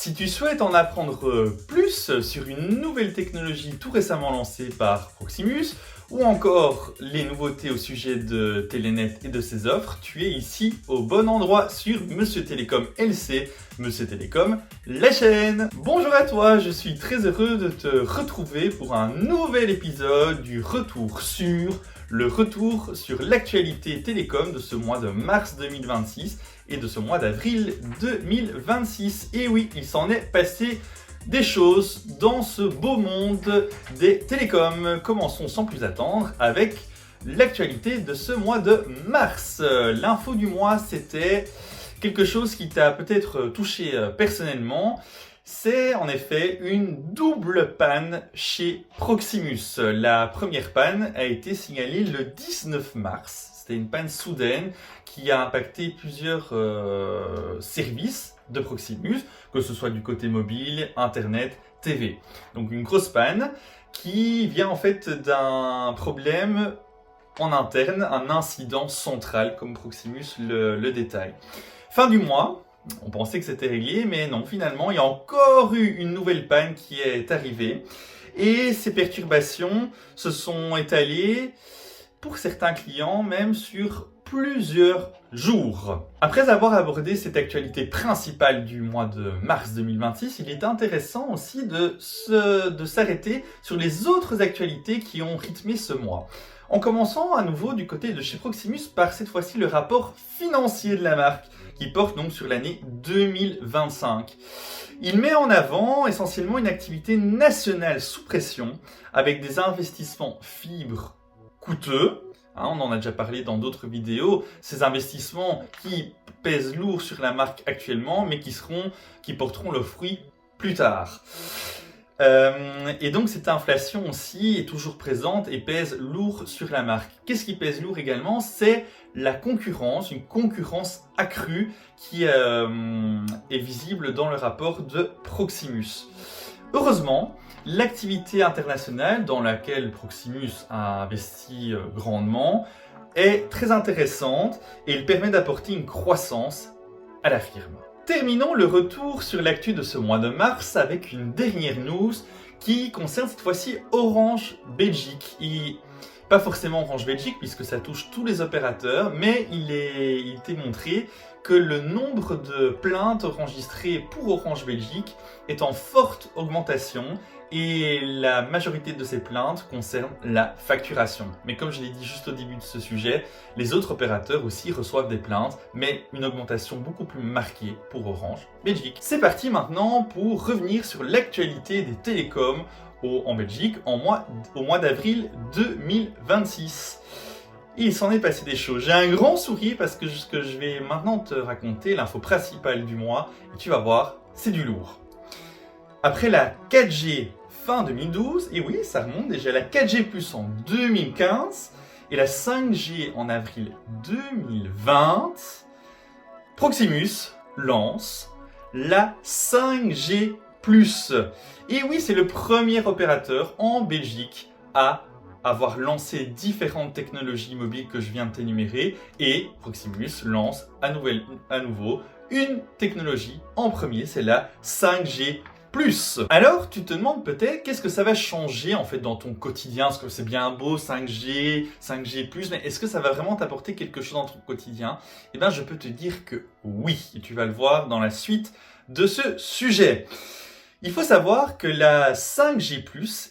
Si tu souhaites en apprendre plus sur une nouvelle technologie tout récemment lancée par Proximus, ou encore les nouveautés au sujet de Telenet et de ses offres, tu es ici au bon endroit sur Monsieur Télécom LC, Monsieur Télécom, la chaîne. Bonjour à toi, je suis très heureux de te retrouver pour un nouvel épisode du retour sur l'actualité télécom de ce mois de mars 2026 et de ce mois d'avril 2026. Et oui, il s'en est passé des choses dans ce beau monde des télécoms. Commençons sans plus attendre avec l'actualité de ce mois de mars. L'info du mois, c'était quelque chose qui t'a peut-être touché personnellement. C'est en effet une double panne chez Proximus. La première panne a été signalée le 19 mars. C'était une panne soudaine qui a impacté plusieurs services de Proximus, que ce soit du côté mobile, internet, TV. Donc une grosse panne qui vient en fait d'un problème en interne, un incident central comme Proximus le détaille. Fin du mois, on pensait que c'était réglé, mais non, finalement, il y a encore eu une nouvelle panne qui est arrivée. Et ces perturbations se sont étalées, pour certains clients, même sur plusieurs jours. Après avoir abordé cette actualité principale du mois de mars 2026, il est intéressant aussi de s'arrêter sur les autres actualités qui ont rythmé ce mois. En commençant à nouveau du côté de chez Proximus par cette fois-ci le rapport financier de la marque, qui porte donc sur l'année 2025. Il met en avant essentiellement une activité nationale sous pression, avec des investissements fibres coûteux. On en a déjà parlé dans d'autres vidéos, ces investissements qui pèsent lourd sur la marque actuellement, mais qui porteront leurs fruits plus tard. Et donc cette inflation aussi est toujours présente et pèse lourd sur la marque. Qu'est-ce qui pèse lourd également? C'est la concurrence, une concurrence accrue qui est visible dans le rapport de Proximus. Heureusement, l'activité internationale dans laquelle Proximus a investi grandement est très intéressante et il permet d'apporter une croissance à la firme. Terminons le retour sur l'actu de ce mois de mars avec une dernière news qui concerne cette fois-ci Orange Belgique. Pas forcément Orange Belgique puisque ça touche tous les opérateurs, mais il était montré que le nombre de plaintes enregistrées pour Orange Belgique est en forte augmentation et la majorité de ces plaintes concernent la facturation. Mais comme je l'ai dit juste au début de ce sujet, les autres opérateurs aussi reçoivent des plaintes, mais une augmentation beaucoup plus marquée pour Orange Belgique. C'est parti maintenant pour revenir sur l'actualité des télécoms en Belgique au mois d'avril 2026. Et il s'en est passé des choses. J'ai un grand sourire parce que ce que je vais maintenant te raconter, l'info principale du mois, et tu vas voir, c'est du lourd. Après la 4G fin 2012, et oui, ça remonte déjà, la 4G Plus en 2015 et la 5G en avril 2020, Proximus lance la 5G Plus. Et oui, c'est le premier opérateur en Belgique à avoir lancé différentes technologies mobiles que je viens de t'énumérer, et Proximus lance à nouveau une technologie en premier, c'est la 5G+. Alors, tu te demandes peut-être qu'est-ce que ça va changer en fait dans ton quotidien, parce que c'est bien beau 5G, 5G+, mais est-ce que ça va vraiment t'apporter quelque chose dans ton quotidien? Eh bien, je peux te dire que oui, et tu vas le voir dans la suite de ce sujet. Il faut savoir que la 5G+,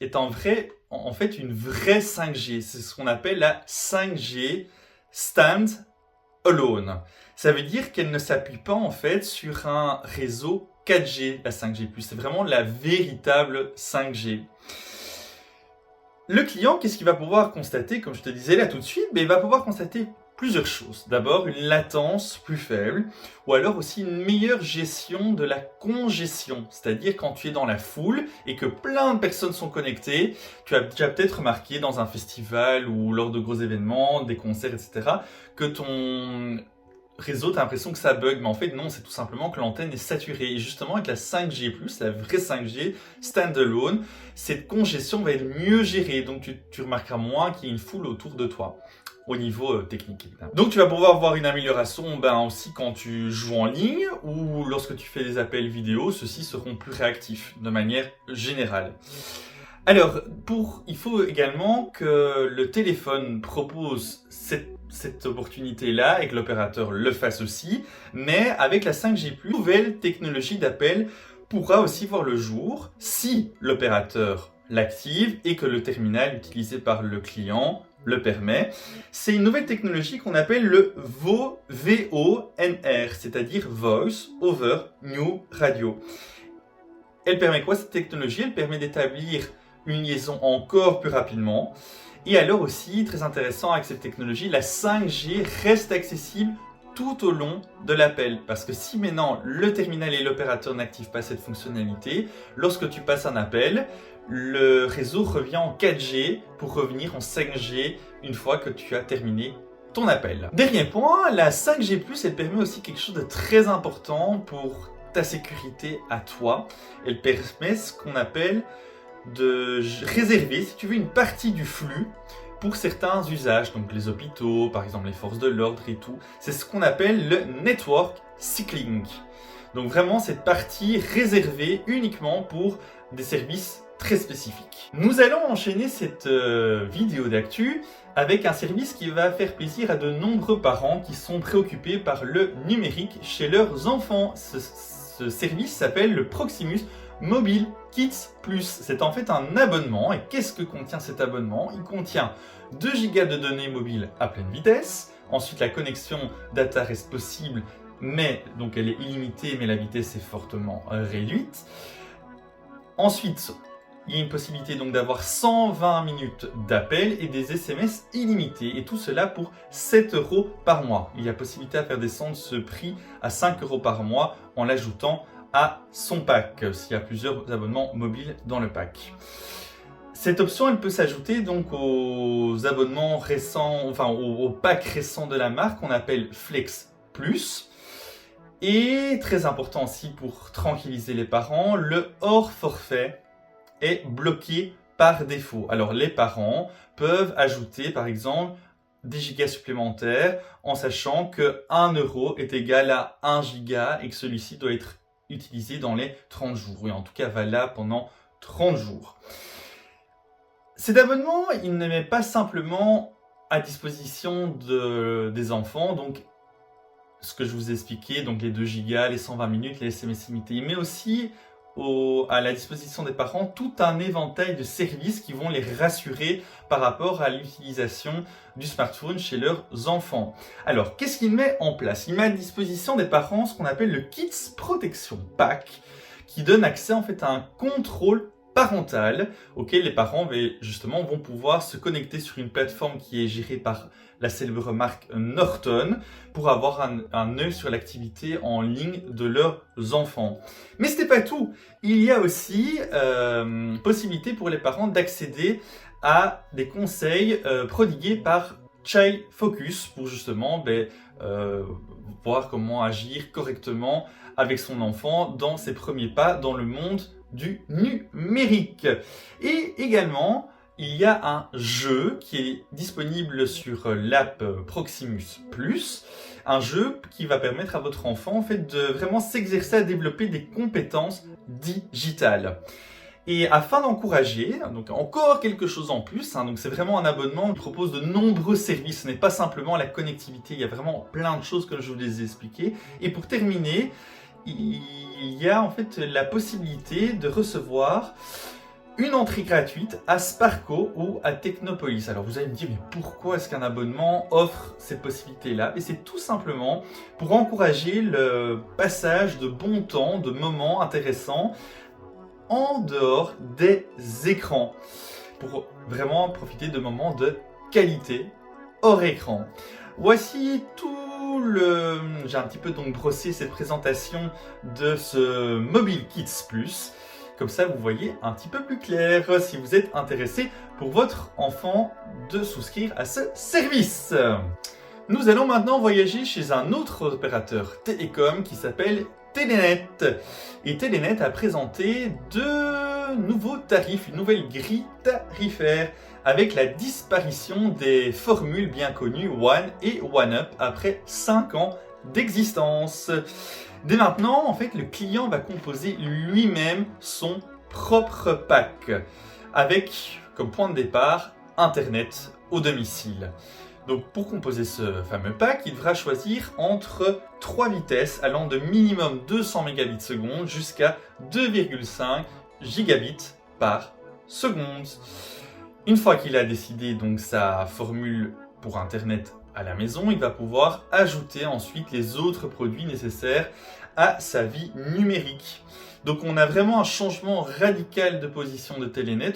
est en fait une vraie 5G. C'est ce qu'on appelle la 5G Stand-Alone. Ça veut dire qu'elle ne s'appuie pas en fait sur un réseau 4G, la 5G+. C'est vraiment la véritable 5G. Le client, qu'est-ce qu'il va pouvoir constater? Comme je te disais là tout de suite, il va pouvoir constater plusieurs choses. D'abord, une latence plus faible, ou alors aussi une meilleure gestion de la congestion. C'est-à-dire quand tu es dans la foule et que plein de personnes sont connectées, tu as déjà peut-être remarqué dans un festival ou lors de gros événements, des concerts, etc., que ton réseau, tu as l'impression que ça bug, mais en fait non, c'est tout simplement que l'antenne est saturée. Et justement avec la 5G+, la vraie 5G standalone, cette congestion va être mieux gérée, donc tu remarqueras moins qu'il y a une foule autour de toi. au niveau technique, évidemment. Donc tu vas pouvoir voir une amélioration aussi quand tu joues en ligne ou lorsque tu fais des appels vidéo, ceux-ci seront plus réactifs de manière générale. Alors, il faut également que le téléphone propose cette opportunité-là et que l'opérateur le fasse aussi, mais avec la 5G+, nouvelle technologie d'appel pourra aussi voir le jour si l'opérateur l'active et que le terminal utilisé par le client le permet. C'est une nouvelle technologie qu'on appelle le VoNR, c'est-à-dire Voice over New Radio. Elle permet quoi cette technologie? Elle permet d'établir une liaison encore plus rapidement. Et alors aussi, très intéressant avec cette technologie, la 5G reste accessible tout au long de l'appel. Parce que si maintenant le terminal et l'opérateur n'activent pas cette fonctionnalité, lorsque tu passes un appel, le réseau revient en 4G pour revenir en 5G une fois que tu as terminé ton appel. Dernier point, la 5G+, elle permet aussi quelque chose de très important pour ta sécurité à toi. Elle permet ce qu'on appelle de réserver, si tu veux, une partie du flux pour certains usages, donc les hôpitaux, par exemple les forces de l'ordre et tout. C'est ce qu'on appelle le network cycling. Donc vraiment cette partie réservée uniquement pour des services très spécifiques. Nous allons enchaîner cette vidéo d'actu avec un service qui va faire plaisir à de nombreux parents qui sont préoccupés par le numérique chez leurs enfants. Ce service s'appelle le Proximus Mobile Kids Plus. C'est en fait un abonnement. Et qu'est-ce que contient cet abonnement? Il contient 2 Go de données mobiles à pleine vitesse. Ensuite, la connexion data reste possible, mais donc elle est illimitée, mais la vitesse est fortement réduite. Ensuite, il y a une possibilité donc d'avoir 120 minutes d'appel et des SMS illimités. Et tout cela pour 7 € par mois. Il y a possibilité à faire descendre ce prix à 5 € par mois en l'ajoutant à son pack, s'il y a plusieurs abonnements mobiles dans le pack. Cette option, elle peut s'ajouter donc aux abonnements récents, enfin au pack récent de la marque, qu'on appelle Flex Plus. Et très important aussi pour tranquilliser les parents, le hors forfait est bloqué par défaut. Alors les parents peuvent ajouter par exemple des gigas supplémentaires en sachant que 1 € est égal à 1 giga et que celui-ci doit être utilisé dans les 30 jours, et en tout cas valable pendant 30 jours. Cet abonnement, il ne met pas simplement à disposition des enfants, donc ce que je vous ai expliqué, donc les 2 gigas, les 120 minutes, les SMS limités, il met aussi à la disposition des parents tout un éventail de services qui vont les rassurer par rapport à l'utilisation du smartphone chez leurs enfants. Alors, qu'est-ce qu'il met en place? Il met à disposition des parents ce qu'on appelle le Kids Protection Pack, qui donne accès en fait à un contrôle parental auquel les parents justement vont pouvoir se connecter sur une plateforme qui est gérée par la célèbre marque Norton pour avoir un œil sur l'activité en ligne de leurs enfants. Mais ce n'est pas tout. Il y a aussi possibilité pour les parents d'accéder à des conseils prodigués par Child Focus pour justement voir comment agir correctement avec son enfant dans ses premiers pas dans le monde du numérique. Et également, il y a un jeu qui est disponible sur l'app Proximus Plus, un jeu qui va permettre à votre enfant en fait de vraiment s'exercer à développer des compétences digitales. Et afin d'encourager, donc encore quelque chose en plus, donc c'est vraiment un abonnement qui propose de nombreux services, ce n'est pas simplement la connectivité, il y a vraiment plein de choses que je vous les ai expliquées. Et pour terminer, il y a en fait la possibilité de recevoir une entrée gratuite à Sparko ou à Technopolis. Alors vous allez me dire, mais pourquoi est-ce qu'un abonnement offre ces possibilités-là? Et c'est tout simplement pour encourager le passage de bons temps, de moments intéressants en dehors des écrans, pour vraiment profiter de moments de qualité hors écran. Voici tout j'ai un petit peu donc brossé cette présentation de ce Mobile Kids Plus. Comme ça, vous voyez un petit peu plus clair si vous êtes intéressé pour votre enfant de souscrire à ce service. Nous allons maintenant voyager chez un autre opérateur télécom qui s'appelle Telenet. Et Telenet a présenté 2 nouveaux tarifs, une nouvelle grille tarifaire avec la disparition des formules bien connues One et OneUp après 5 ans d'existence. Dès maintenant, en fait, le client va composer lui-même son propre pack avec comme point de départ Internet au domicile. Donc pour composer ce fameux pack, il devra choisir entre 3 vitesses allant de minimum 200 mégabits seconde jusqu'à 2,5 gigabits par seconde. Une fois qu'il a décidé donc sa formule pour Internet à la maison, il va pouvoir ajouter ensuite les autres produits nécessaires à sa vie numérique. Donc on a vraiment un changement radical de position de Telenet.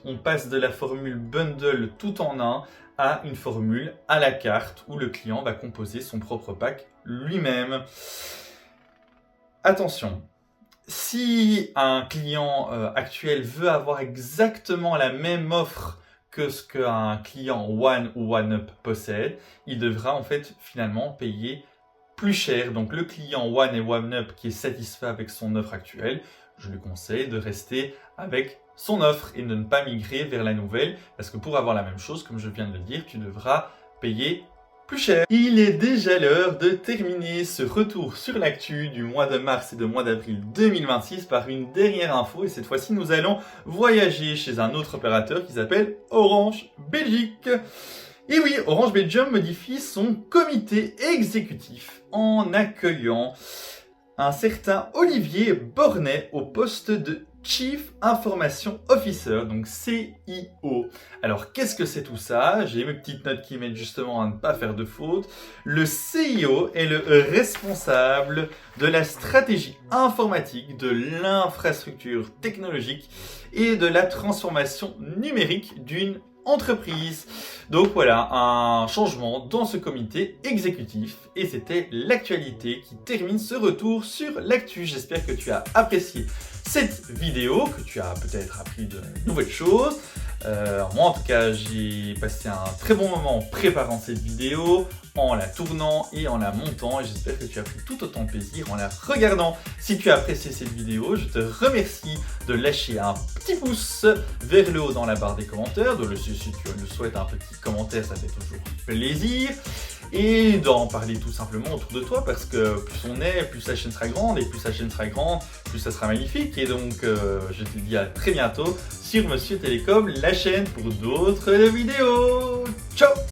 On passe de la formule bundle tout en un à une formule à la carte où le client va composer son propre pack lui-même. Attention, si un client actuel veut avoir exactement la même offre que ce qu'un client One ou OneUp possède, il devra en fait finalement payer plus cher. Donc le client One et OneUp qui est satisfait avec son offre actuelle, je lui conseille de rester avec son offre et de ne pas migrer vers la nouvelle, parce que pour avoir la même chose, comme je viens de le dire, tu devras payer plus cher. Il est déjà l'heure de terminer ce retour sur l'actu du mois de mars et de mois d'avril 2026 par une dernière info, et cette fois-ci nous allons voyager chez un autre opérateur qui s'appelle Orange Belgique. Et oui, Orange Belgium modifie son comité exécutif en accueillant un certain Olivier Bornet au poste de Chief Information Officer, donc CIO. Alors, qu'est-ce que c'est tout ça? J'ai mes petites notes qui m'aident justement à ne pas faire de fautes. Le CIO est le responsable de la stratégie informatique, de l'infrastructure technologique et de la transformation numérique d'une entreprise. Donc voilà, un changement dans ce comité exécutif et c'était l'actualité qui termine ce retour sur l'actu. J'espère que tu as apprécié cette vidéo, que tu as peut-être appris de nouvelles choses. Moi en tout cas, j'ai passé un très bon moment en préparant cette vidéo, en la tournant et en la montant, et j'espère que tu as pris tout autant de plaisir en la regardant. Si tu as apprécié cette vidéo, je te remercie de lâcher un petit pouce vers le haut dans la barre des commentaires, de laisser, si tu le souhaites, un petit commentaire, ça fait toujours plaisir, et d'en parler tout simplement autour de toi, parce que plus on est, plus la chaîne sera grande, et plus la chaîne sera grande, plus ça sera magnifique. Et donc je te dis à très bientôt sur Monsieur Télécom, la chaîne, pour d'autres vidéos. Ciao!